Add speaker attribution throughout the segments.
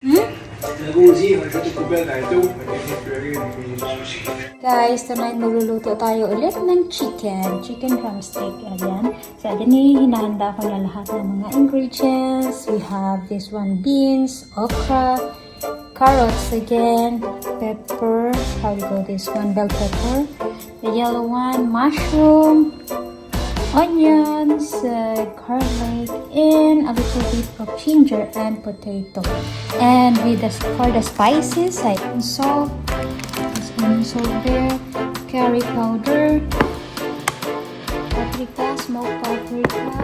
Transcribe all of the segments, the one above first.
Speaker 1: Guys, tonight magluluto tayo ulit ng chicken drumstick. Ayan. So, ayan, hinahanda ko na lahat ng mga ingredients. We have this one, beans, okra, carrots again, pepper, how do you call this one, bell pepper, the yellow one, mushroom, onions, garlic, and a little bit of ginger and potato. And with for the spices, like salt, onion salt there, curry powder, paprika, smoked paprika,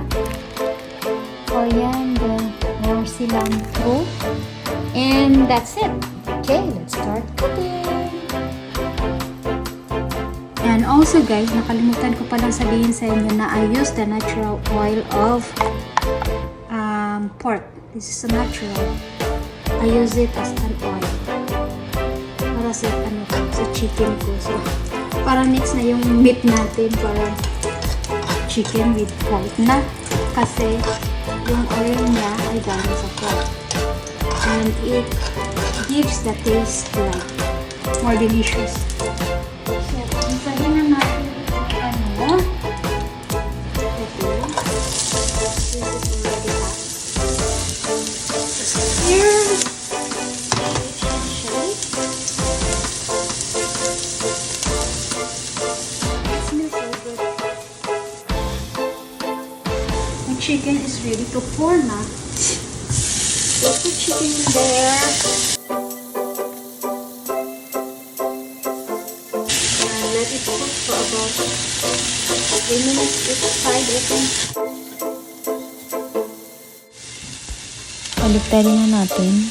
Speaker 1: coriander, or cilantro, and that's it. Okay, let's start cooking. And also guys, nakalimutan ko palang sabihin sa inyo na I use the natural oil of pork. This is a natural. I use it as an oil para sa chicken ko. So, parang mix na yung meat natin, parang chicken with pork na. Kasi yung oil niya ay galing sa pork. And it gives the taste like more delicious. So, isahin na natin ano. Okay. This is already hot. Here, shake. It smells so good. The chicken is ready to pour na. Put the chicken in there. And let it cook for about 3 minutes each side, I think. Paligtarin na natin.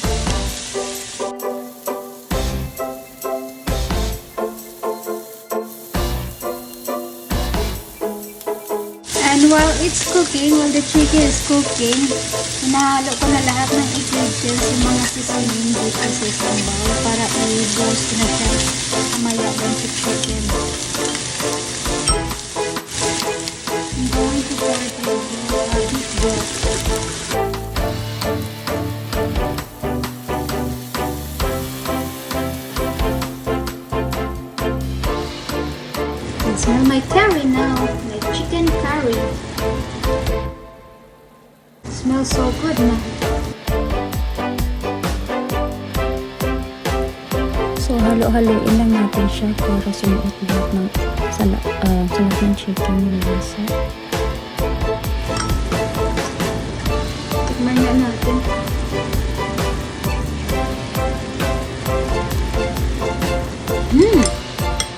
Speaker 1: And while it's cooking, while the chicken is cooking, hinahalo ko na lahat ng ingredients, yung mga seasoning dito sa isang bowl para i-boost na siya mamaya doon sa chicken. I'm going to pour it with a bit broth. I smell my curry now, my chicken curry. It smells so good na. So, halo-haloin lang natin siya para sumuot lahat ng salat ng chicken yung lasa. Tikman nga natin.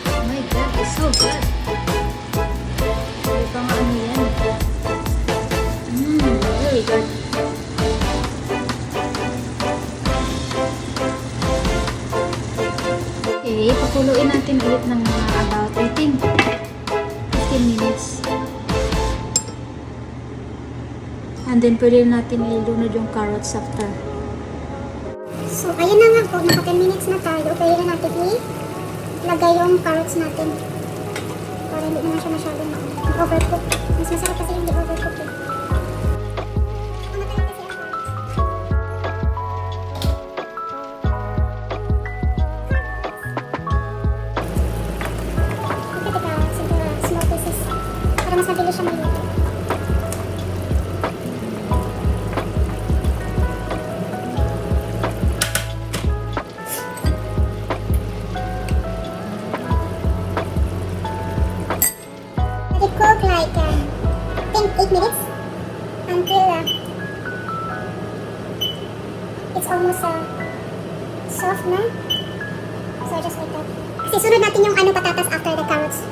Speaker 1: Oh my God, it's so good. Ito nga ano yan. Really good. Okay, pakuluin natin ulit ng mga about, I think, 15 minutes. And then, pwede natin ilunod yung carrots after.
Speaker 2: So, ayun na nga po, naka 10 minutes na tayo. Pwede na natin ilagay yung carrots natin. Para hindi naman siya masyadong overcook. Mas masarap kasi hindi overcook eh. Small pieces. Para mas mabilis siya maluto. It cook like I think 8 minutes until it's almost soft na. So just like that. Kasi sunod natin yung patatas after the carrots.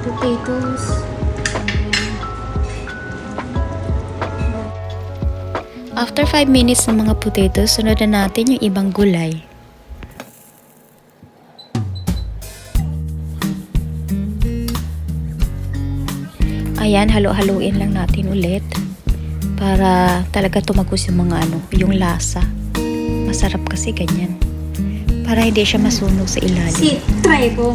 Speaker 1: Potatoes. After 5 minutes ng mga potatoes, sunod na natin yung ibang gulay. Ayan, halo-haluin lang natin ulit para talaga tumagos yung mga yung lasa. Masarap kasi ganyan. Para hindi siya masunog sa ilalim.
Speaker 2: Try ko.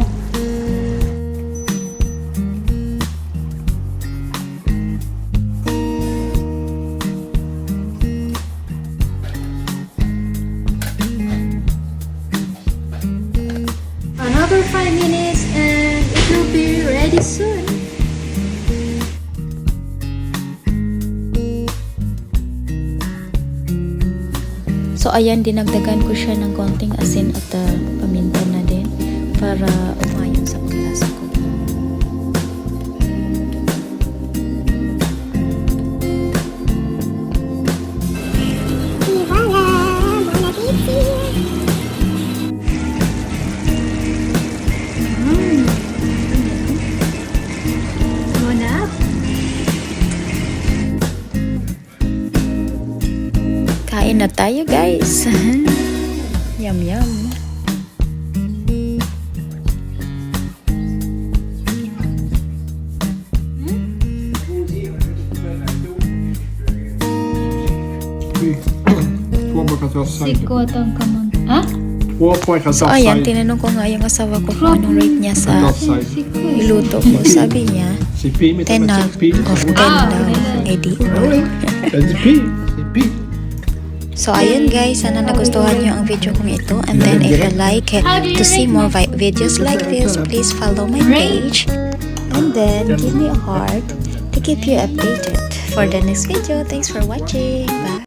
Speaker 2: Another 5 minutes and it will be ready soon.
Speaker 1: So ayan, dinagdagan ko siya ng konting asin at paminta na din para umayon sa paglasa ko. Kain na tayo, guys. Yum, yum. So ayan, tinanong ko nga yung asawa ko kung anong rate niya sa niluto ko. Sabi niya 10 out of 10 daw. Edi. So ayun guys, sana nagustuhan nyo ang video kong ito. And then if you like it to see more videos like this, please follow my page. And then give me a heart to keep you updated for the next video. Thanks for watching. Bye.